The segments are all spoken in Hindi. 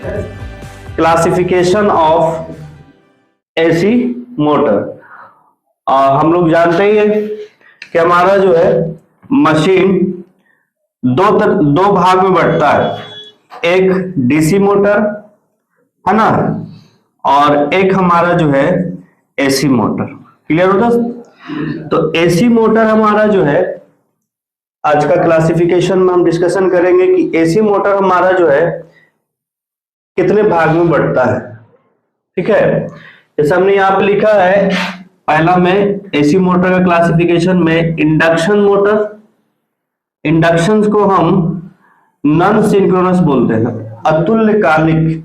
Classification of AC motor. हम लोग जानते ही है कि हमारा जो है मशीन दो भाग में बंटता है, एक डीसी मोटर है ना, और एक हमारा जो है एसी मोटर। क्लियर होगा? तो एसी मोटर हमारा जो है आज का क्लासिफिकेशन में हम डिस्कशन करेंगे कि एसी मोटर हमारा जो है कितने भाग में बढ़ता है। ठीक है, जैसे हमने यहाँ पे लिखा है पहला में एसी मोटर का क्लासिफिकेशन में इंडक्शन मोटर, इंडक्शन को हम नॉन सिंक्रोनस बोलते हैं, अतुल्यकालिक।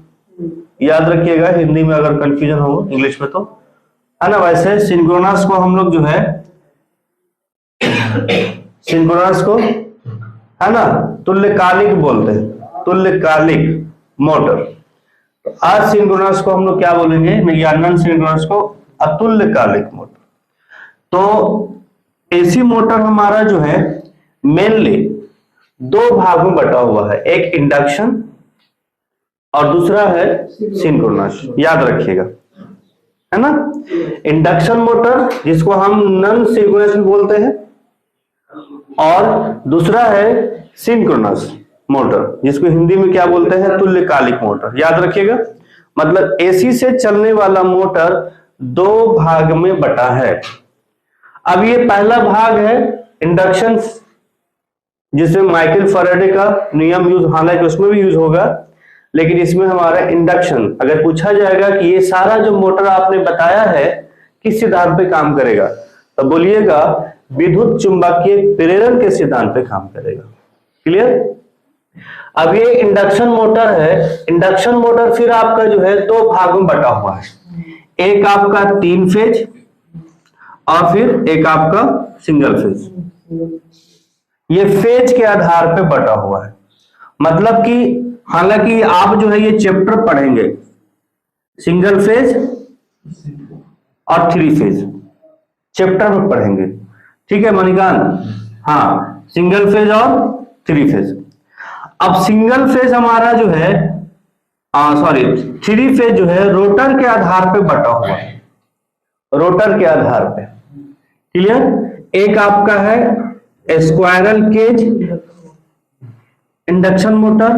याद रखिएगा, हिंदी में अगर कंफ्यूजन हो इंग्लिश में तो है ना। वैसे सिंक्रोनस को हम लोग जो है सिंक्रोनस को है ना तुल्यकालिक बोलते हैं, तुल्यकालिक मोटर। तो असिंक्रोनस को हम लोग क्या बोलेंगे, या नॉन सिंक्रोनस को अतुल्यकालिक मोटर। तो एसी मोटर हमारा जो है मेनली दो भाग में बटा हुआ है, एक इंडक्शन और दूसरा है सिंक्रोनस। याद रखिएगा, है ना। इंडक्शन मोटर जिसको हम नॉन सिंक्रोनस बोलते हैं, और दूसरा है सिंक्रोनस मोटर जिसको हिंदी में क्या बोलते हैं, तुल्यकालिक मोटर। याद रखिएगा, मतलब एसी से चलने वाला मोटर दो भाग में बटा है। अब ये पहला भाग है इंडक्शन, जिसमें माइकल फैराडे का नियम यूज, हालांकि उसमें भी यूज होगा, लेकिन इसमें हमारा इंडक्शन। अगर पूछा जाएगा कि ये सारा जो मोटर आपने बताया है किस सिद्धांत पे काम करेगा, तो बोलिएगा विद्युत चुंबकीय प्रेरण के सिद्धांत पे काम करेगा। क्लियर? अब ये इंडक्शन मोटर है, इंडक्शन मोटर फिर आपका जो है दो भाग में बटा हुआ है, एक आपका 3 फेज और फिर एक आपका सिंगल फेज। ये फेज के आधार पे बटा हुआ है, मतलब कि हालांकि आप जो है ये चैप्टर पढ़ेंगे सिंगल फेज और 3 फेज चैप्टर में पढ़ेंगे। ठीक है मणिकांत? हाँ, सिंगल फेज और 3 फेज। अब सिंगल फेज हमारा जो है 3 फेज जो है रोटर के आधार पे बटा हुआ है, रोटर के आधार पे। क्लियर? एक आपका है स्क्वायरल केज इंडक्शन मोटर,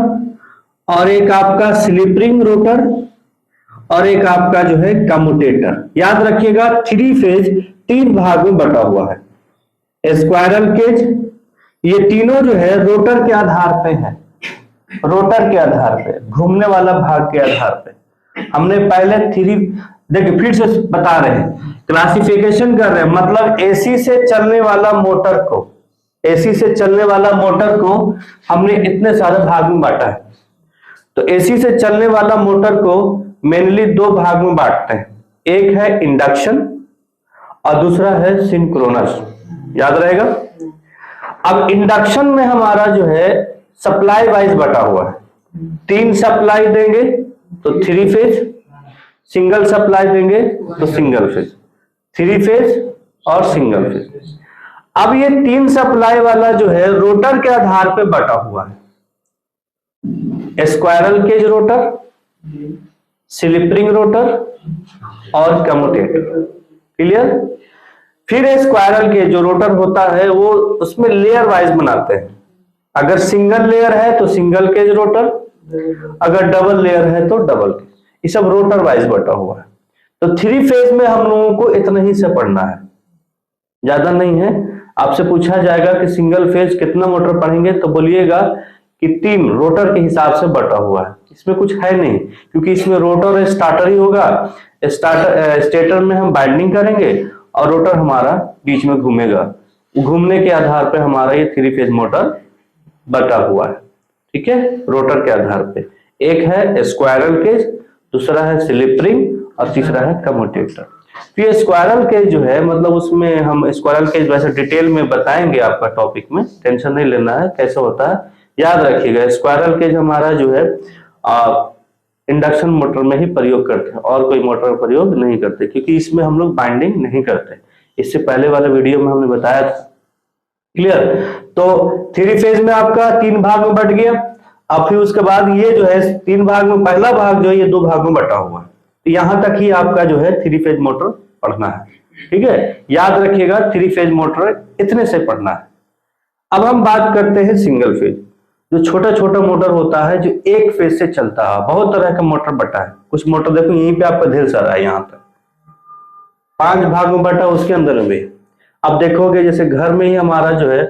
और एक आपका स्लिप रिंग रोटर, और एक आपका जो है कम्यूटेटर। याद रखिएगा 3 फेज 3 भाग में बटा हुआ है। स्क्वायरल केज, ये तीनों जो है रोटर के आधार पे है, रोटर के आधार पे, घूमने वाला भाग के आधार पे। हमने पहले देखिए फिर से बता रहे हैं, क्लासिफिकेशन कर रहे हैं, मतलब एसी से चलने वाला मोटर को, एसी से चलने वाला मोटर को हमने इतने सारे भाग में बांटा है। तो एसी से चलने वाला मोटर को मेनली दो भाग में बांटते हैं, एक है इंडक्शन और दूसरा है सिंक्रोनस। याद रहेगा। अब इंडक्शन में हमारा जो है सप्लाई वाइज बटा हुआ है, 3 सप्लाई देंगे तो 3 फेज, सिंगल सप्लाई देंगे तो सिंगल फेज, 3 फेज और सिंगल फेज। अब ये 3 सप्लाई वाला जो है रोटर के आधार पे बटा हुआ है, squirrel cage rotor, slip ring rotor और कम्यूटेटर। क्लियर? फिर स्क्वायरल केज जो रोटर होता है वो उसमें लेयर वाइज बनाते हैं, अगर सिंगल लेयर है तो सिंगल केज रोटर, अगर डबल लेयर है तो डबल केज। ये सब रोटर वाइज बटा हुआ है। तो 3 फेज में हम लोगों को इतना ही से पढ़ना है, ज्यादा नहीं है। आपसे पूछा जाएगा कि सिंगल फेज कितना मोटर पढ़ेंगे, तो बोलिएगा कि 3 रोटर के हिसाब से बटा हुआ है। इसमें कुछ है नहीं, क्योंकि इसमें रोटर स्टार्टर ही होगा, स्टेटर में हम बाइंडिंग करेंगे और रोटर हमारा बीच में घूमेगा, घूमने के आधार पे हमारा ये 3 फेज मोटर बटा हुआ है। ठीक है, रोटर के आधार पे एक है स्क्वायरल केज, दूसरा है स्लिप रिंग और तीसरा है कम्यूटेटर। तो ये स्क्वायरल केज जो है, मतलब उसमें हम स्क्वायरल केज वैसे डिटेल में बताएंगे आपका टॉपिक में, टेंशन नहीं लेना है कैसे होता है। याद रखिएगा स्क्वायरल केज हमारा जो है इंडक्शन मोटर में ही प्रयोग करते हैं, और कोई मोटर में प्रयोग नहीं करते, क्योंकि इसमें हम लोग बाइंडिंग नहीं करते। इससे पहले वाले वीडियो में हमने बताया था। क्लियर? तो 3 फेज में आपका 3 भाग में बट गया। अब फिर उसके बाद ये जो है 3 भाग में पहला भाग जो है ये 2 भाग में बटा हुआ है। तो यहां तक ही आपका जो है 3 फेज मोटर पढ़ना है। ठीक है, याद रखिएगा 3 फेज मोटर इतने से पढ़ना है। अब हम बात करते हैं सिंगल फेज, जो छोटा छोटा मोटर होता है जो एक फेज से चलता है। बहुत तरह का मोटर बटा है, कुछ मोटर देखो यहीं पे आपका ढेर सारा है, यहाँ तक 5 भाग में बटा, उसके अंदर में। अब देखोगे जैसे घर में ही हमारा जो है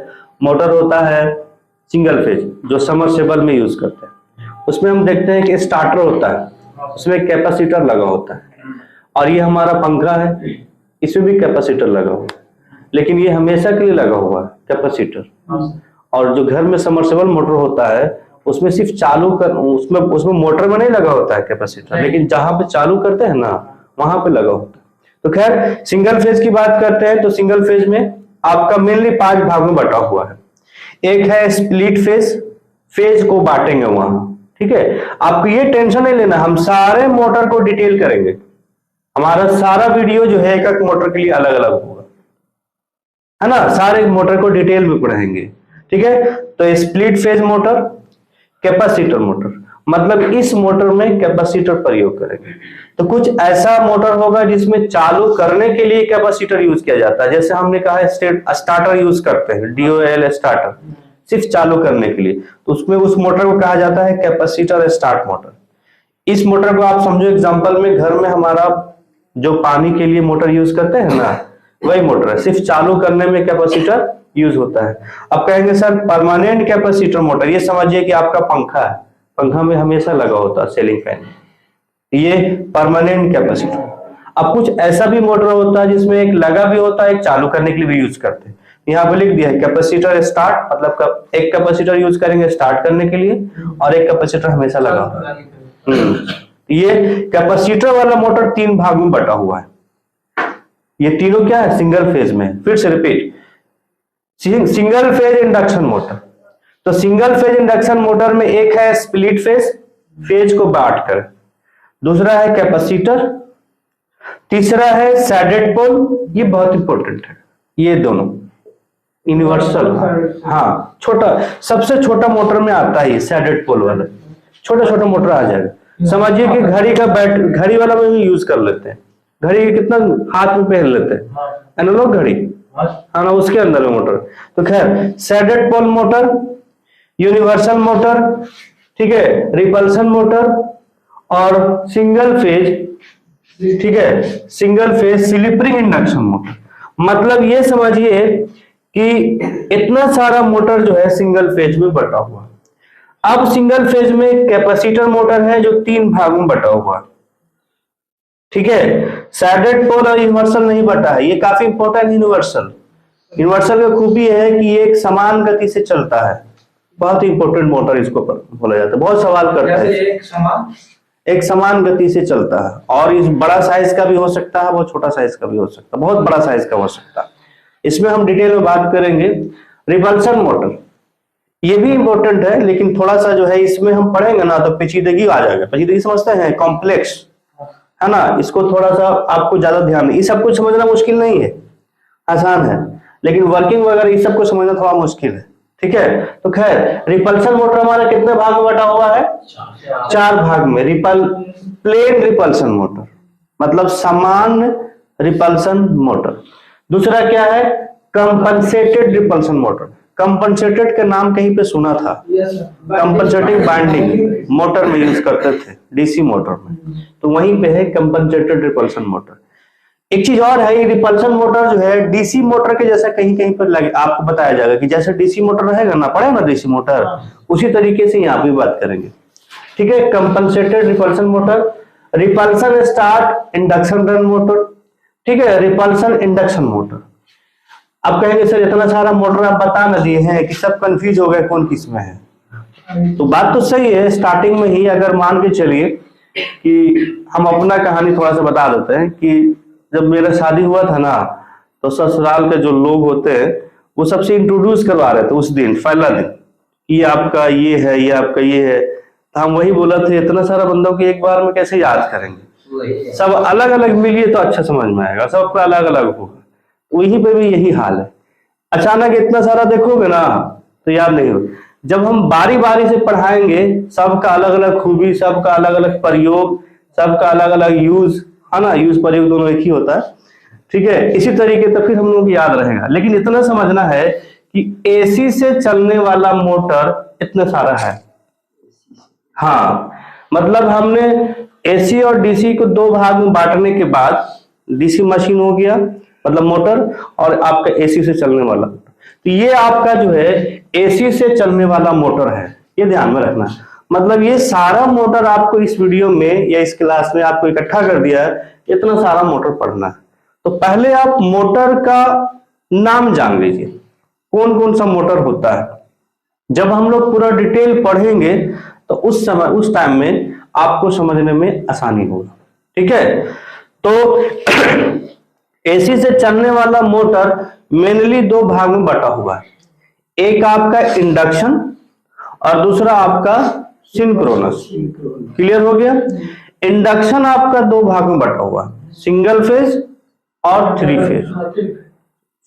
मोटर होता है सिंगल फेज जो समरसेबल में यूज करते हैं, उसमें हम देखते हैं कि स्टार्टर होता है, उसमें कैपेसिटर लगा होता है, और ये हमारा पंखा है, इसमें भी कैपेसिटर लगा हुआ है, लेकिन ये हमेशा के लिए लगा हुआ है कैपेसिटर। और जो घर में समरसेबल मोटर होता है उसमें सिर्फ चालू कर, उसमें मोटर में नहीं लगा होता है कैपेसिटर, लेकिन जहां पे चालू करते हैं ना वहां पे लगा होता है। तो खैर सिंगल फेज की बात करते हैं तो सिंगल फेज में आपका मेनली 5 भाग में बटा हुआ है। एक है स्प्लिट फेज, फेज को बांटेंगे वहां। ठीक है, आपको ये टेंशन नहीं लेना, हम सारे मोटर को डिटेल करेंगे, हमारा सारा वीडियो जो है एक मोटर के लिए अलग अलग होगा, है ना, सारे मोटर को डिटेल में पढ़ेंगे। ठीक है, तो split phase motor, capacitor motor, मतलब इस मोटर में कैपेसिटर प्रयोग करेंगे। तो कुछ ऐसा मोटर होगा जिसमें चालू करने के लिए कैपेसिटर यूज किया जाता है, जैसे हमने कहा है स्टार्टर यूज करते हैं, DOL स्टार्टर, सिर्फ चालू करने के लिए, तो उसमें उस मोटर को कहा जाता है कैपेसिटर स्टार्ट मोटर। इस मोटर को आप समझो एग्जांपल में घर में हमारा जो पानी के लिए मोटर यूज करते हैं ना, वही मोटर है, सिर्फ चालू करने में कैपेसिटर यूज होता है। अब कहेंगे सर परमानेंट कैपेसिटर मोटर, ये समझिए कि आपका पंखा है, पंखा में हमेशा लगा होता है सीलिंग फैन, ये परमानेंट कैपेसिटर। अब कुछ ऐसा भी मोटर होता है जिसमें एक लगा भी होता है, एक चालू करने के लिए भी यूज करते हैं। यहाँ पे लिख दिया है कैपेसिटर स्टार्ट, मतलब एक कैपेसिटर यूज करेंगे स्टार्ट करने के लिए और एक कैपेसिटर हमेशा लगा होता है। ये कैपेसिटर वाला मोटर 3 भाग में बटा हुआ है। ये तीनों क्या है सिंगल फेज में। फिर से repeat, single phase induction motor, तो सिंगल फेज इंडक्शन मोटर में एक है स्प्लिट फेज, फेज को बांट कर, दूसरा है कैपेसिटर, तीसरा है सैडेड पोल, ये बहुत इंपॉर्टेंट है, ये दोनों यूनिवर्सल। हाँ, छोटा सबसे छोटा मोटर में आता है ये सैडेड पोल वाला, छोटा छोटा मोटर आ जाएगा। समझिए कि घड़ी का घड़ी वाला में भी यूज कर लेते हैं, घड़ी कितना हाथ में पहन लेते हैं, एनालॉग घड़ी, हाँ ना, उसके अंदर में मोटर। तो खैर shaded pole motor, universal motor, ठीक है, रिपल्सन मोटर और सिंगल फेज, ठीक है, single phase slip ring induction motor. मतलब ये समझिए कि इतना सारा मोटर जो है सिंगल फेज में बटा हुआ। अब सिंगल फेज में कैपेसिटर मोटर है जो 3 भाग में बटा हुआ, ठीक है। सैडेड पोल और यूनिवर्सल नहीं बटा है, ये काफी इंपॉर्टेंट। यूनिवर्सल का खूबी है कि ये एक समान गति से चलता है, बहुत ही इंपॉर्टेंट मोटर इसको बोला जाता है, बहुत सवाल करता है। एक समान गति से चलता है, और इस बड़ा साइज का भी हो सकता है, बहुत छोटा साइज का भी हो सकता है, बहुत बड़ा साइज का हो सकता है। इसमें हम डिटेल में बात करेंगे। रिपल्सन मोटर ये भी इंपॉर्टेंट है, लेकिन थोड़ा सा जो है इसमें हम पढ़ेंगे ना तो पेचीदगी आ जाएगा। पेचीदगी समझते हैं, कॉम्प्लेक्स है ना, इसको थोड़ा सा आपको ज्यादा ध्यान, ये सब कुछ समझना मुश्किल नहीं है, आसान है, लेकिन वर्किंग वगैरह ये सब कुछ समझना थोड़ा मुश्किल है, ठीक है। तो खैर रिपल्सन मोटर हमारा कितने भाग में बटा हुआ है? 4 भाग में। प्लेन रिपल्सन मोटर मतलब समान रिपल्सन मोटर। दूसरा क्या है? Compensated repulsion motor. कंपनसेटेड का नाम कहीं पे सुना था, कंपनसेटिंग बाइंडिंग मोटर में यूज करते थे, डीसी मोटर में, तो वहीं पे है कंपनसेटेड रिपल्सन मोटर। एक चीज और है, ये रिपल्सन मोटर जो है डीसी मोटर के जैसा कहीं कहीं पर लगे, आपको बताया जाएगा कि जैसे डीसी मोटर रहेगा ना, पढ़े ना डीसी मोटर, उसी तरीके से यहाँ पे बात करेंगे, ठीक है। Compensated repulsion motor, repulsion start induction run motor, ठीक है, रिपल्सन इंडक्शन मोटर। अब कहेंगे सर इतना सारा मोटर आप बता न दिए हैं कि सब कंफ्यूज हो गए कौन किस में है। तो बात तो सही है, स्टार्टिंग में ही अगर मान के चलिए कि हम अपना कहानी थोड़ा सा बता देते हैं कि जब मेरा शादी हुआ था ना, तो ससुराल के जो लोग होते हैं वो सबसे इंट्रोड्यूस करवा रहे थे उस दिन, पहला दिन, ये आपका ये है, ये आपका ये है। तो हम वही बोला थे इतना सारा बंदों को एक बार में कैसे याद करेंगे, सब अलग अलग मिलिए तो अच्छा समझ में आएगा, सबका अलग अलग होगा। वहीं पे भी यही हाल है, अचानक इतना सारा देखोगे ना तो याद नहीं हो। जब हम बारी बारी से पढ़ाएंगे, सबका अलग अलग खूबी, सबका अलग अलग प्रयोग, सबका अलग अलग यूज, है ना, यूज प्रयोग दोनों एक ही होता है, ठीक है। इसी तरीके तो फिर हम लोग याद रहेगा। लेकिन इतना समझना है कि एसी से चलने वाला मोटर इतना सारा है। हाँ, मतलब हमने एसी और डीसी को दो भाग में बांटने के बाद डीसी मशीन हो गया मतलब मोटर, और आपका एसी से चलने वाला। तो ये आपका जो है एसी से चलने वाला मोटर है, ये ध्यान में रखना। मतलब ये सारा मोटर आपको इस वीडियो में या इस क्लास में आपको इकट्ठा कर दिया है, इतना सारा मोटर पढ़ना है। तो पहले आप मोटर का नाम जान लीजिए, कौन कौन सा मोटर होता है। जब हम लोग पूरा डिटेल पढ़ेंगे तो उस समय, उस टाइम में आपको समझने में आसानी होगा, ठीक है। तो एसी से चलने वाला मोटर मेनली दो भाग में बटा हुआ है, एक आपका इंडक्शन और दूसरा आपका सिंक्रोनस। क्लियर हो गया। इंडक्शन आपका दो भाग में बटा हुआ है, सिंगल फेज और थ्री फेज,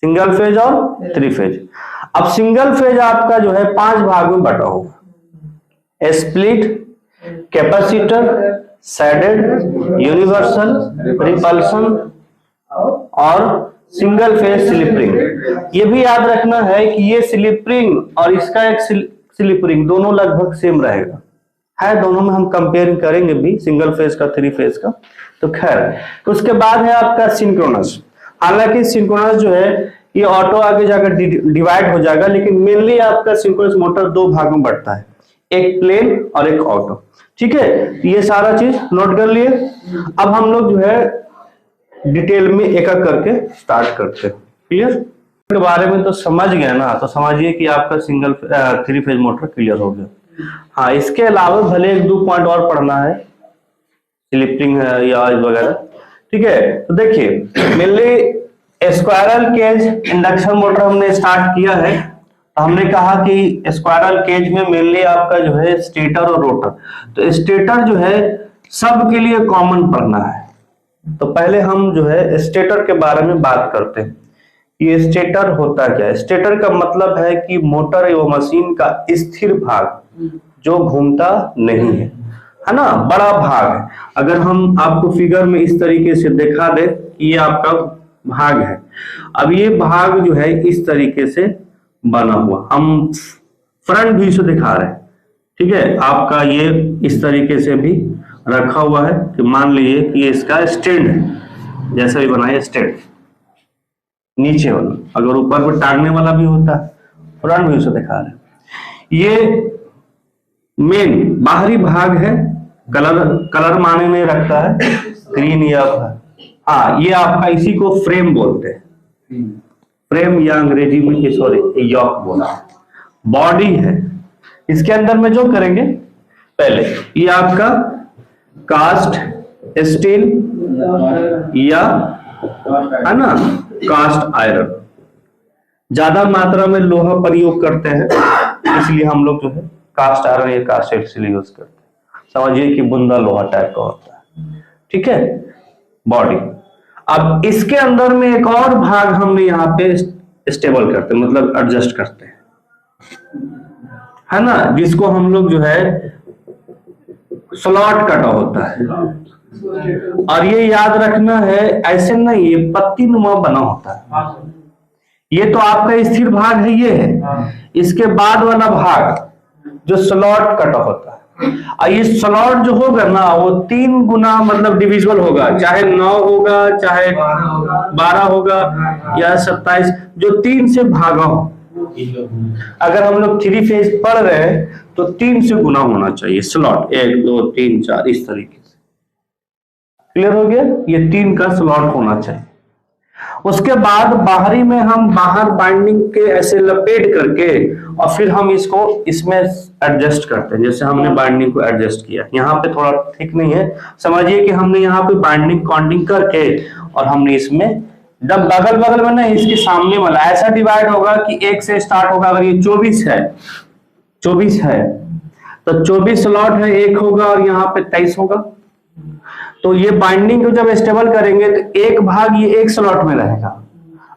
सिंगल फेज और थ्री फेज। अब सिंगल फेज आपका जो है 5 भाग में बटा हुआ, split, capacitor, shaded, universal, repulsion और सिंगल फेज स्लिप रिंग। ये भी याद रखना है कि ये स्लिप रिंग और इसका एक स्लिप रिंग दोनों लगभग सेम रहेगा, है दोनों में हम कंपेयर करेंगे भी, सिंगल फेज का थ्री फेज का। तो खैर, उसके बाद है आपका सिंक्रोनस। हालांकि सिंक्रोनस जो है ये ऑटो आगे जाकर डिवाइड हो जाएगा, लेकिन मेनली आपका सिंक्रोनस मोटर दो भाग में बढ़ता है, एक प्लेन और एक ऑटो, ठीक है। ये सारा चीज नोट कर लिए। अब हम लोग जो है डिटेल में एक एक करके स्टार्ट करते हैं। क्लियर के बारे में तो समझ गए ना, तो समझिए कि आपका single three phase motor clear हो गया। हाँ, इसके अलावा भले एक दो पॉइंट और पढ़ना है, स्लिपिंग है या वगैरह, ठीक है। तो देखिए mainly squirrel cage induction motor हमने स्टार्ट किया है। तो हमने कहा कि स्क्वायरल केज में मेनली आपका जो है स्टेटर और रोटर। तो स्टेटर जो है सबके लिए कॉमन पढ़ना है। तो पहले हम जो है स्टेटर के बारे में बात करते हैं। ये स्टेटर होता क्या है? स्टेटर का मतलब है कि मोटर एवं मशीन का स्थिर भाग जो घूमता नहीं है ना, बड़ा भाग है। अगर हम आपको फिगर में इस तरीके से दिखा दे कि ये आपका भाग है, अब ये भाग जो है इस तरीके से बना हुआ, हम फ्रंट व्यू से दिखा रहे हैं, ठीक है। आपका ये इस तरीके से भी रखा हुआ है कि मान लीजिए कि इसका स्टैंड है, जैसा भी बनाया स्टैंड नीचे वाला, अगर ऊपर पर टांगने वाला भी होता है, फ्रंट व्यू से दिखा रहे। ये मेन बाहरी भाग है, कलर माने में रखता है ग्रीन या, हाँ ये आपका इसी को फ्रेम बोलते हैं, फ्रेम या अंग्रेजी में सॉरी यॉक बोला। बॉडी है, इसके अंदर में जो करेंगे पहले ये आपका कास्ट स्टील या है ना कास्ट आयरन, ज्यादा मात्रा में लोहा प्रयोग करते हैं, इसलिए हम लोग जो है कास्ट आयरन या कास्ट स्टील यूज करते हैं। समझिए कि बुंदा लोहा टाइप का होता है, ठीक है, बॉडी। अब इसके अंदर में एक और भाग हमने यहाँ पे स्टेबल करते हैं, मतलब एडजस्ट करते हैं, है ना, जिसको हम लोग जो है स्लॉट कटा होता है। और ये याद रखना है, ऐसे नहीं, ये पत्ती नुमा बना होता है। ये तो आपका स्थिर भाग है, ये है। इसके बाद वाला भाग जो स्लॉट कटा होता है, और ये स्लॉट जो होगा ना वो 3 गुना मतलब डिविजिबल होगा, चाहे 9 होगा, चाहे 12 होगा या 27, जो 3 से भागा हो। अगर हम लोग 3 फेज पढ़ रहे हैं तो 3 से गुना होना चाहिए स्लॉट, 1 2 3 4 इस तरीके से। क्लियर हो गया? ये 3 का स्लॉट होना चाहिए। उसके बाद बाहरी में हम बाहर बाइंडिंग के ऐसे लपेट करके और फिर हम इसको इसमें एडजस्ट करते हैं, जैसे हमने बाइंडिंग को एडजस्ट किया। यहाँ पे थोड़ा ठीक नहीं है, समझिए कि हमने यहाँ पे बाइंडिंग कॉन्डिंग करके और हमने इसमें जब बगल बगल में नहीं, इसके सामने वाला ऐसा डिवाइड होगा कि 1 से स्टार्ट होगा। अगर ये 24 है तो 24 स्लॉट है, 1 होगा और यहाँ पे 23 होगा। तो ये बाइंडिंग को जब स्टेबल करेंगे तो एक भाग ये एक स्लॉट में रहेगा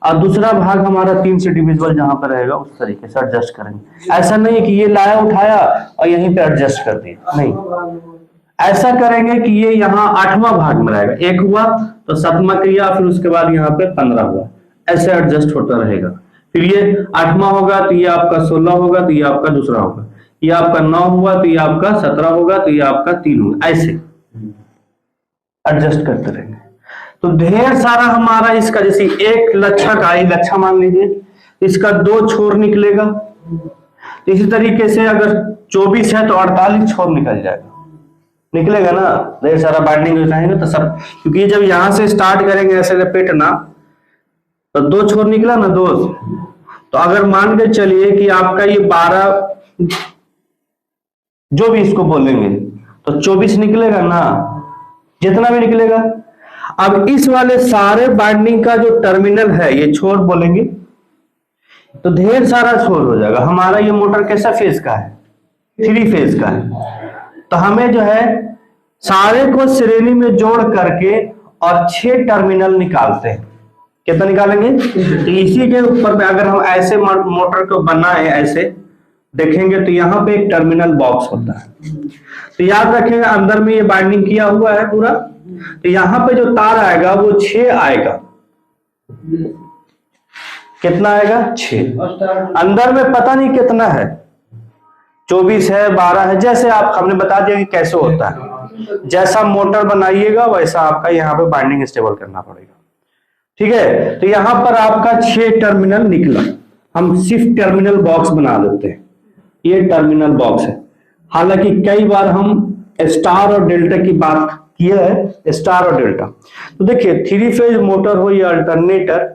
और दूसरा भाग हमारा 3 से डिविजिबल जहां पर रहेगा उस तरीके से एडजस्ट करेंगे। ऐसा नहीं है कि ये लाया उठाया और यहीं पे एडजस्ट कर दिया, नहीं, ऐसा करेंगे कि ये यहाँ 8वां भाग में रहेगा, 1 हुआ तो 7वां क्रिया, फिर उसके बाद यहाँ पे 15 हुआ, ऐसे एडजस्ट होता रहेगा। फिर ये 8वां होगा तो ये आपका 16 होगा, तो ये आपका दूसरा होगा, ये आपका 9 हुआ तो ये आपका 17 होगा, तो ये आपका 3 होगा, ऐसे एडजस्ट करते रहेंगे। तो ढेर सारा हमारा इसका, जैसे एक लच्छा का, ये लच्छा मान लीजिए, इसका 2 छोर निकलेगा, इसी तरीके से अगर 24 है तो 48 छोर निकल जाएगा, निकलेगा ना। ढेर सारा बाइंडिंग रहेंगे तो सब, क्योंकि जब यहां से स्टार्ट करेंगे ऐसे लपेटना तो 2 छोर निकला ना, 2, तो अगर मान के चलिए कि आपका ये 12 जो भी इसको बोलेंगे तो 24 निकलेगा ना, जितना भी निकलेगा। अब इस वाले सारे बाइंडिंग का जो टर्मिनल है, ये छोर बोलेंगे तो ढेर सारा छोर हो जाएगा। हमारा ये मोटर कैसा फेज का है, 3 फेज का है, तो हमें जो है सारे को श्रेणी में जोड़ करके और 6 टर्मिनल निकालते हैं। कितना निकालेंगे? तो इसी के ऊपर में अगर हम ऐसे मोटर को बनाए, ऐसे देखेंगे तो यहाँ पे एक टर्मिनल बॉक्स होता है, तो याद रखेंगे अंदर में ये बाइंडिंग किया हुआ है पूरा, तो यहाँ पे जो तार आएगा वो 6 आएगा। कितना आएगा? 6। अंदर में पता नहीं कितना है, 24 है, 12 है, जैसे आप, हमने बता दिया कि कैसे होता है। जैसा मोटर बनाइएगा वैसा आपका यहाँ पे बाइंडिंग स्टेबल करना पड़ेगा, ठीक है। तो यहाँ पर आपका 6 टर्मिनल निकला, हम सिर्फ टर्मिनल बॉक्स बना देते हैं, ये टर्मिनल बॉक्स है। हालांकि कई बार हम स्टार और डेल्टा की बात किया है, स्टार और डेल्टा। तो देखिए 3 फेज मोटर हो या अल्टरनेटर,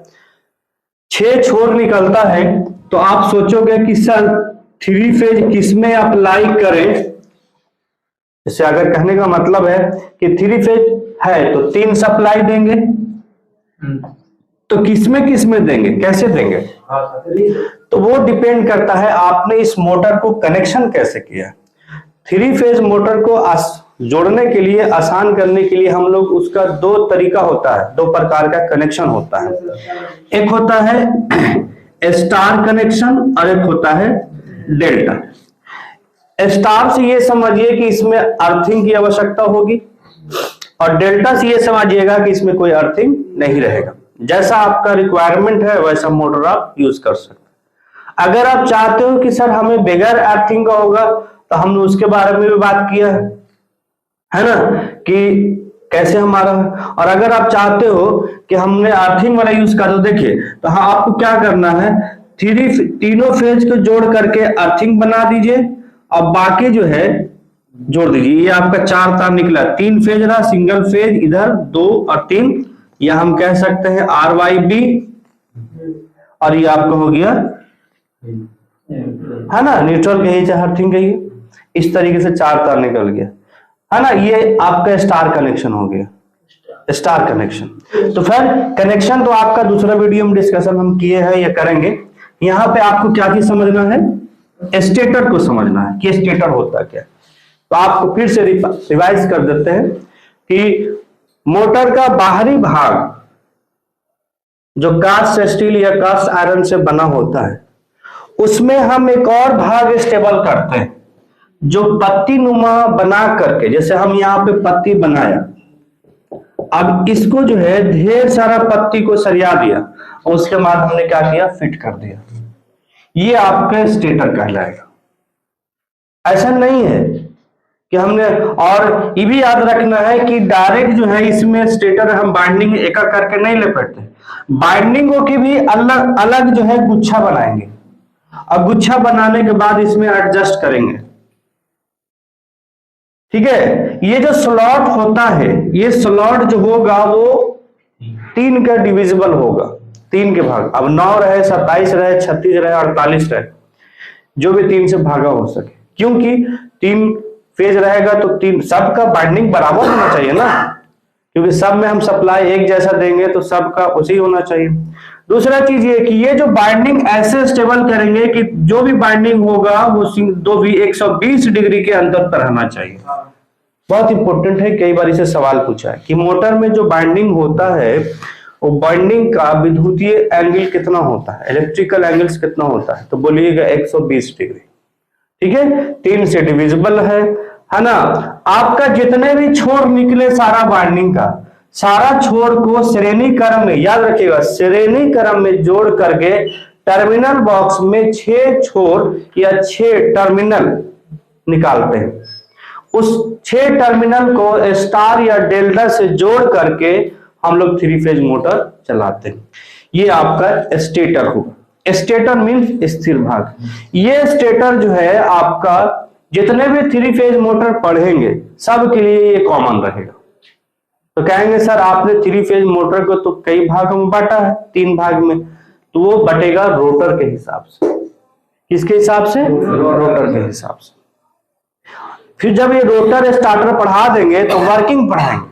6 छोर निकलता है, तो आप सोचोगे कि सर 3 फेज किसमें अप्लाई करें। जैसे अगर कहने का मतलब है कि 3 फेज है तो 3 सप्लाई देंगे, तो किसमें देंगे, कैसे देंगे, तो वो डिपेंड करता है आपने इस मोटर को कनेक्शन कैसे किया। 3 फेज मोटर को जोड़ने के लिए, आसान करने के लिए हम लोग उसका 2 तरीका होता है, 2 प्रकार का कनेक्शन होता है। एक होता है स्टार कनेक्शन और एक होता है डेल्टा। स्टार से ये समझिए कि इसमें अर्थिंग की आवश्यकता होगी, और डेल्टा से ये समझिएगा कि इसमें कोई अर्थिंग नहीं रहेगा। जैसा आपका रिक्वायरमेंट है वैसा मोटर आप यूज कर सकते हैं। अगर आप चाहते हो कि सर हमें बगैर अर्थिंग का होगा, तो हमने उसके बारे में भी बात किया है ना, कि कैसे हमारा। और अगर आप चाहते हो कि हमने अर्थिंग वाला यूज कर, तो देखिए, तो हाँ आपको क्या करना है, तीनों फेज को जोड़ करके अर्थिंग बना दीजिए, और बाकी जो है जोड़ दीजिए। ये आपका 4 तार निकला, 3 फेज रहा, सिंगल फेज इधर 2 और 3, या हम कह सकते हैं RYB, और ये आपका हो गया है ना न्यूट्रल कहिए चाहे अर्थिंग कहिए। इस तरीके से 4 तार निकल गया, है ना। ये आपका स्टार कनेक्शन हो गया, स्टार कनेक्शन। तो फिर कनेक्शन तो आपका दूसरा वीडियो में डिस्कशन हम किए हैं या करेंगे। यहाँ पे आपको क्या चीज समझना है, स्टेटर को समझना है कि स्टेटर होता क्या। तो आपको फिर से रिवाइज कर देते हैं कि मोटर का बाहरी भाग जो कास्ट स्टील या कास्ट आयरन से बना होता है, उसमें हम एक और भाग स्टेबल करते हैं जो पत्ती नुमा बना करके, जैसे हम यहाँ पे पत्ती बनाया, अब इसको जो है ढेर सारा पत्ती को सरिया दिया और उसके बाद हमने क्या किया, फिट कर दिया। ये आपका स्टेटर कहलाएगा। ऐसा नहीं है कि हमने, और ये भी याद रखना है कि डायरेक्ट जो है इसमें स्टेटर हम बाइंडिंग एक करके नहीं लपेटते, बाइंडिंगों की भी अलग अलग जो है गुच्छा बनाएंगे, और गुच्छा बनाने के बाद इसमें एडजस्ट करेंगे, ठीक है। ये जो स्लॉट होता है, ये स्लॉट जो होगा वो 3 का डिविजिबल होगा, 3 के भाग। अब 9 रहे, 27 रहे, 36 रहे, 48 रहे, जो भी 3 से भागा हो सके, क्योंकि 3 फेज रहेगा तो 3 सबका बाइंडिंग बराबर होना चाहिए ना, क्योंकि सब में हम सप्लाई एक जैसा देंगे तो सबका उसी होना चाहिए। दूसरा चीज ये कि ये जो बाइंडिंग ऐसे स्टेबल करेंगे कि जो भी बाइंडिंग होगा वो 120 डिग्री के अंतर पर रहना चाहिए। बहुत इंपॉर्टेंट है, कई बार इसे सवाल पूछा है कि मोटर में जो बाइंडिंग होता है वो वाइंडिंग का विद्युतीय एंगल कितना होता है, इलेक्ट्रिकल एंगल्स कितना होता है, तो बोलिएगा 120 डिग्री। ठीक है, 3 से डिविजिबल है ना। आपका जितने भी छोर निकले सारा वाइंडिंग का, सारा छोर को श्रेणी क्रम में, याद रखिएगा, श्रेणी क्रम में जोड़ करके टर्मिनल बॉक्स में 6 छोर या 6 टर्मिनल निकालते हैं। उस 6 टर्मिनल को स्टार या डेल्टा से जोड़ करके हम लोग 3 फेज मोटर चलाते हैं। ये आपका स्टेटर होगा। स्टेटर मीन्स स्थिर भाग। ये स्टेटर जो है आपका, जितने भी 3 फेज मोटर पढ़ेंगे सब के लिए ये कॉमन रहेगा। तो कहेंगे सर आपने 3 फेज मोटर को तो कई भागों में बांटा है, 3 भाग में, तो वो बटेगा रोटर के हिसाब से। किसके हिसाब से? रोटर के हिसाब से। फिर जब ये रोटर स्टार्टर पढ़ा देंगे तो वर्किंग पढ़ाएंगे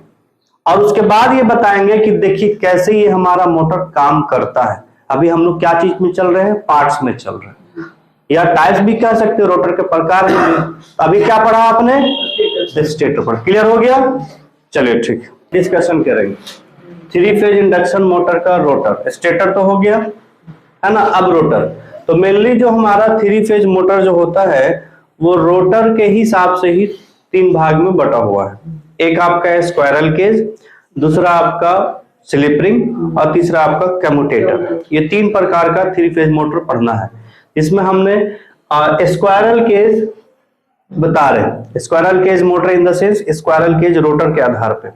और उसके बाद ये बताएंगे कि देखिए कैसे ये हमारा मोटर काम करता है। अभी हम लोग क्या चीज में चल रहे हैं? पार्ट्स में चल रहे हैं, या टाइप्स भी कह सकते हैं, रोटर के प्रकार में। अभी क्या पढ़ा आपने? स्टेटर पर। क्लियर हो गया? चलिए ठीक है, डिस्कशन करेंगे 3 फेज इंडक्शन मोटर का रोटर। स्टेटर तो हो गया है ना। अब रोटर, तो मेनली जो हमारा 3 फेज मोटर जो होता है वो रोटर के हिसाब से ही 3 भाग में बटा हुआ है। एक आपका है स्क्वायरल केज, दूसरा आपका स्लिप रिंग और तीसरा आपका कम्यूटेटर। ये 3 प्रकार का 3 फेज मोटर पढ़ना है। इसमें हमने स्क्वायरल केज बता रहे, squirrel cage motor in the sense squirrel cage rotor के आधार पे।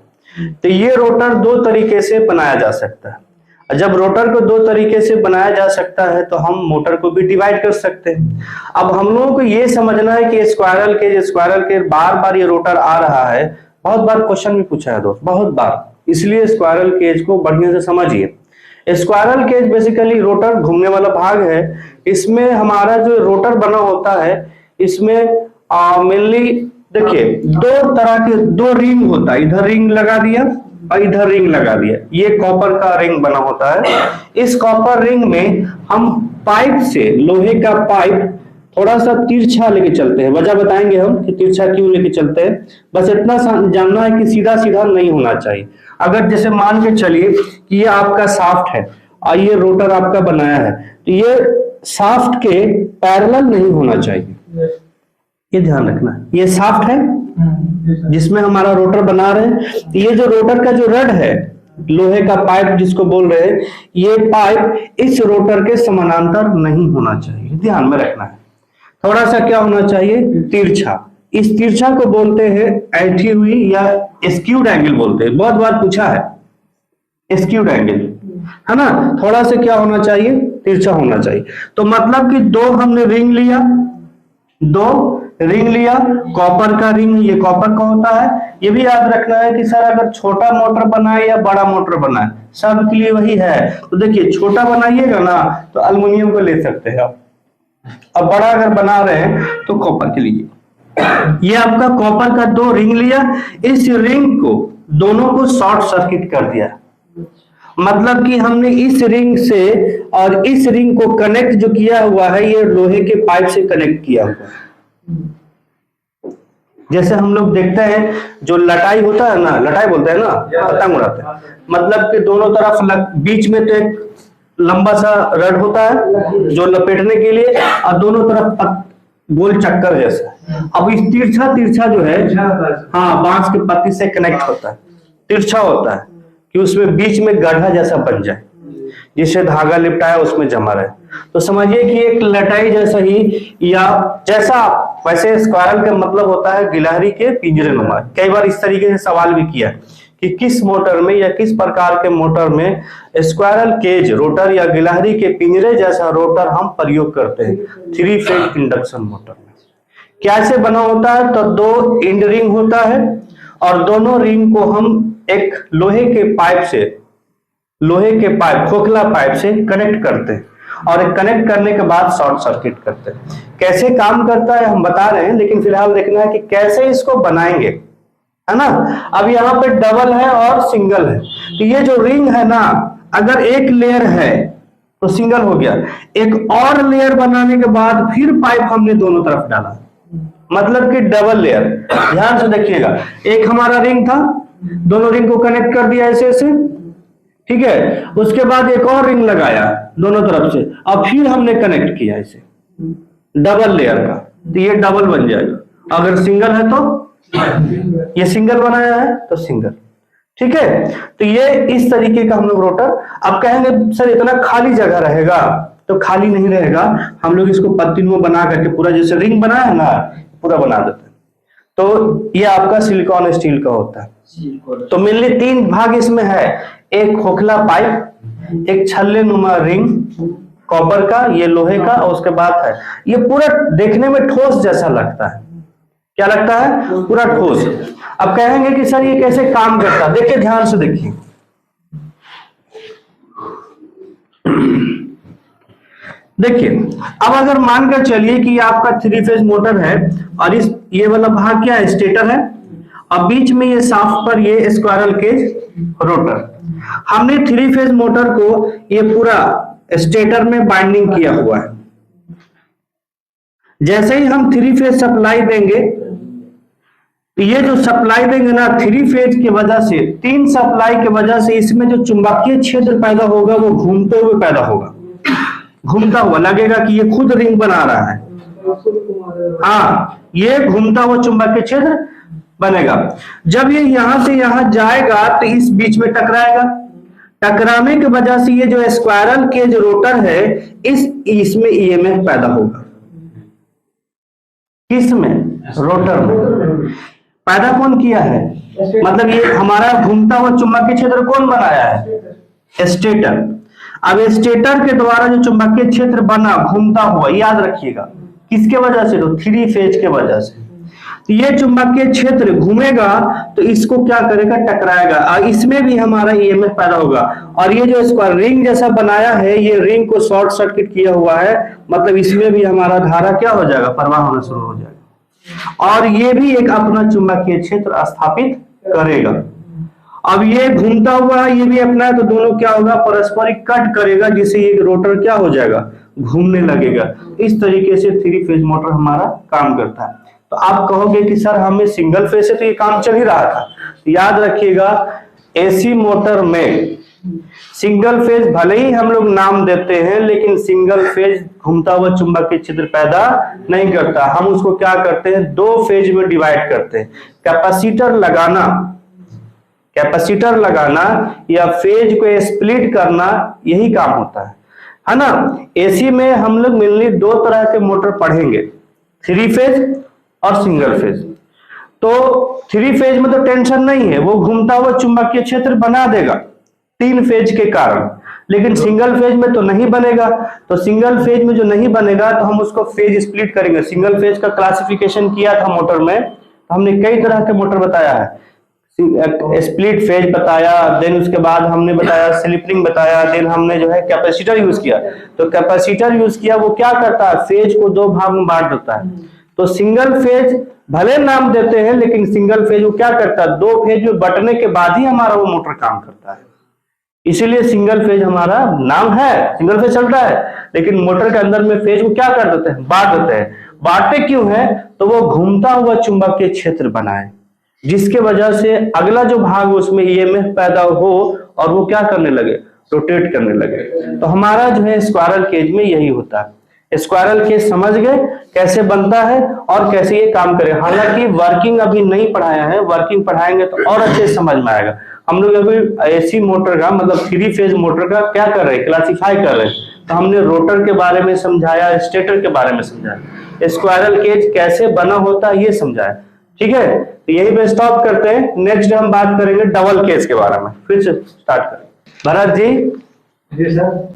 तो ये रोटर 2 तरीके से बनाया जा सकता है। जब रोटर को 2 तरीके से बनाया जा सकता है तो हम मोटर को भी डिवाइड कर सकते हैं। अब हम लोगों को ये समझना है कि स्क्वायरल केज बार बार ये रोटर आ रहा है, बहुत बार क्वेश्चन भी पूछा है दोस्त, बहुत बार, इसलिए स्क्वायरल केज को बढ़िया से समझिए। स्क्वायरल केज बेसिकली रोटर घूमने वाला भाग है। इसमें हमारा जो रोटर बना होता है, इसमें मेनली देखिए 2 तरह के 2 रिंग होता है। इधर रिंग लगा दिया और इधर रिंग लगा दिया। ये कॉपर का रिंग बना होता है। इस कॉपर रिंग में हम पाइप से, लोहे का पाइप थोड़ा सा तिरछा लेके चलते हैं। वजह बताएंगे हम कि तिरछा क्यों लेके चलते हैं। बस इतना जानना है कि सीधा सीधा नहीं होना चाहिए। अगर जैसे मान के चलिए कि ये आपका शाफ्ट है और ये रोटर आपका बनाया है, तो ये शाफ्ट के पैरेलल नहीं होना चाहिए, ये ध्यान रखना है। ये शाफ्ट है जिसमें हमारा रोटर बना रहे हैं। ये जो रोटर का जो रड है, लोहे का पाइप जिसको बोल रहे हैं, ये पाइप इस रोटर के समानांतर नहीं होना चाहिए, ध्यान में रखना है। थोड़ा सा क्या होना चाहिए? तिरछा। इस तिरछा को बोलते हैं ऐठी हुई या स्क्यूड एंगल बोलते हैं। बहुत बार पूछा है स्क्यूड एंगल, है ना। थोड़ा सा क्या होना चाहिए? तिरछा होना चाहिए। तो मतलब कि 2 हमने रिंग लिया, 2 रिंग लिया, कॉपर का रिंग, ये कॉपर का होता है। ये भी याद रखना है कि सर अगर छोटा मोटर बनाए या बड़ा मोटर बनाए, सब के लिए वही है। तो देखिए छोटा बनाइएगा ना तो अल्युमिनियम को ले सकते हैं आप, अब बड़ा अगर बना रहे हैं तो कॉपर के लिए। ये आपका कॉपर का 2 रिंग लिया, इस रिंग को दोनों को शॉर्ट सर्किट कर दिया। मतलब कि हमने इस रिंग से और इस रिंग को कनेक्ट जो किया हुआ है, ये लोहे के पाइप से कनेक्ट किया हुआ है। जैसे हम लोग देखते हैं जो लटाई होता है ना, लटाई बोलते हैं ना, पतंग उड़ाते हैं, मतलब कि दोनों तरफ बीच में तो एक लंबा सा रड होता है जो लपेटने के लिए, और दोनों तरफ गोल चक्कर जैसा। अब इस तिरछा जो है, हाँ, बांस के पत्ती से कनेक्ट होता है, तिरछा होता है कि उसमें बीच में गड्ढा जैसा बन जाए, जिससे धागा लिपटाया उसमें जमा रहे। तो समझिए कि एक लटाई जैसा ही, या जैसा वैसे स्क्वायरल का मतलब होता है गिलहरी के पिंजरे नुमा। कई बार इस तरीके से सवाल भी किया कि किस मोटर में या किस प्रकार के मोटर में स्क्वायरल केज रोटर या गिलहरी के पिंजरे जैसा रोटर हम प्रयोग करते हैं 3 फेज इंडक्शन मोटर में। कैसे बना होता है? तो 2 एंड रिंग होता है और दोनों रिंग को हम एक लोहे के पाइप से, लोहे के पाइप, खोखला पाइप से कनेक्ट करते हैं और कनेक्ट करने के बाद शॉर्ट सर्किट करते हैं। कैसे काम करता है हम बता रहे हैं, लेकिन फिलहाल देखना है कि कैसे इसको बनाएंगे, है ना। अब यहाँ पे डबल है और सिंगल है, तो ये जो रिंग है ना, अगर एक लेयर है तो सिंगल हो गया, एक और लेयर बनाने के बाद फिर पाइप हमने दोनों तरफ डाला, मतलब कि डबल लेयर। ध्यान से देखिएगा, एक हमारा रिंग था, दोनों रिंग को कनेक्ट कर दिया ऐसे ऐसे, ठीक है, उसके बाद एक और रिंग लगाया दोनों तरफ से, अब फिर हमने कनेक्ट किया इसे डबल लेयर का, तो ये डबल बन जाएगा। अगर सिंगल है तो ये सिंगल बनाया है तो सिंगल, ठीक है। तो ये इस तरीके का हम लोग रोटर। अब कहेंगे सर इतना खाली जगह रहेगा, तो खाली नहीं रहेगा, हम लोग इसको पत्तीनुमा बना करके पूरा जैसे रिंग बनाया है ना पूरा बना देते हैं। तो ये आपका सिलिकॉन स्टील का होता है। तो मेनली 3 भाग इसमें है, एक खोखला पाइप, एक छल्ले नुमा रिंग कॉपर का, ये लोहे का, और उसके बाद है ये पूरा देखने में ठोस जैसा लगता है। क्या लगता है? पूरा ठोस। अब कहेंगे कि सर ये कैसे काम करता है, देखिए ध्यान से देखिए। देखिए अब अगर मानकर चलिए कि आपका 3 फेज मोटर है और इस ये वाला भाग क्या है, स्टेटर है, और बीच में ये शाफ्ट पर ये स्क्वायरल केज रोटर। हमने 3 फेज मोटर को ये पूरा स्टेटर में बाइंडिंग किया हुआ है। जैसे ही हम 3 फेज सप्लाई देंगे, तो ये जो सप्लाई देंगे ना 3 फेज की वजह से, 3 सप्लाई की वजह से इसमें जो चुंबकीय क्षेत्र पैदा होगा वो घूमते हुए पैदा होगा, घूमता हुआ लगेगा कि ये खुद रिंग बना रहा है। हाँ, ये घूमता हुआ चुंबकीय क्षेत्र बनेगा। जब ये यहां से यहां जाएगा तो इस बीच में टकराएगा, टकराने की वजह से ये जो स्क्वायरल के जो रोटर है इसमें ईएमएफ पैदा होगा। किसमें? रोटर में। पैदा कौन किया है? मतलब ये हमारा घूमता हुआ चुंबकीय क्षेत्र कौन बनाया है? स्टेटर। अब स्टेटर के द्वारा जो चुंबकीय क्षेत्र बना घूमता हुआ, याद रखिएगा किसके वजह से? तो 3 फेज के वजह से। तो ये चुंबकीय क्षेत्र घूमेगा तो इसको क्या करेगा? टकराएगा, और इसमें भी हमारा ईएमएफ पैदा होगा। और ये जो इसका रिंग जैसा बनाया है, ये रिंग को शॉर्ट सर्किट किया हुआ है, मतलब इसमें भी हमारा धारा क्या हो जाएगा? प्रवाह होना शुरू हो जाएगा, और ये भी एक अपना चुंबकीय क्षेत्र स्थापित करेगा। अब ये घूमता हुआ है, ये भी अपना है, तो दोनों क्या होगा? परस्परिक कट करेगा, जिससे ये रोटर क्या हो जाएगा? घूमने लगेगा। इस तरीके से 3 फेज मोटर हमारा काम करता है। तो आप कहोगे कि सर हमें सिंगल फेज से तो ये काम चल ही रहा था। तो याद रखिएगा, एसी मोटर में सिंगल फेज भले ही हम लोग नाम देते हैं, लेकिन सिंगल फेज घूमता हुआ चुंबकीय क्षेत्र पैदा नहीं करता। हम उसको क्या करते हैं? 2 फेज में डिवाइड करते हैं। कैपेसिटर लगाना या फेज को स्प्लिट करना, यही काम होता है ना। एसी में हम लोग मेनली 2 तरह के मोटर पढ़ेंगे, 3 फेज और सिंगल फेज। तो 3 फेज में तो टेंशन नहीं है, वो घूमता हुआ चुंबकीय क्षेत्र बना देगा 3 फेज के कारण, लेकिन सिंगल फेज में तो नहीं बनेगा। तो सिंगल फेज में जो नहीं बनेगा तो हम उसको फेज स्प्लिट करेंगे। सिंगल फेज का क्लासिफिकेशन किया था मोटर में, तो हमने कई तरह के मोटर बताया है। स्प्लिट फेज बताया, देन उसके बाद हमने बताया स्लिप रिंग बताया, देन हमने जो है कैपेसिटर यूज किया। तो कैपेसिटर यूज किया, वो क्या करता है? फेज को 2 भाग में बांट देता है। तो सिंगल फेज भले नाम देते हैं, लेकिन सिंगल फेज वो क्या करता है? 2 फेज में बटने के बाद ही हमारा वो मोटर काम करता है। इसीलिए सिंगल फेज हमारा नाम है, सिंगल फेज चलता है, लेकिन मोटर के अंदर में फेज को क्या कर देते हैं? बांट देते हैं। बांटते क्यों है? तो वो घूमता हुआ चुंबकीय क्षेत्र बनाए, जिसके वजह से अगला जो भाग उसमें ईएमएफ पैदा हो और वो क्या करने लगे? रोटेट करने लगे। तो हमारा जो है स्क्वायरल केज में यही होता है। स्क्वायरल केज समझ गए कैसे बनता है और कैसे ये काम करे। हालांकि वर्किंग अभी नहीं पढ़ाया है, वर्किंग पढ़ाएंगे तो और अच्छे से समझ में आएगा। हम लोग अभी एसी मोटर का मतलब 3 फेज मोटर का क्या कर रहे हैं? क्लासिफाई कर रहे हैं। तो हमने रोटर के बारे में समझाया, स्टेटर के बारे में समझाया, स्क्वायरल केज कैसे बना होता है ये समझाया। ठीक है, तो यही पे स्टॉप करते हैं। नेक्स्ट हम बात करेंगे डबल केज के बारे में। फिर से स्टार्ट करें। भरत जी। जी सर।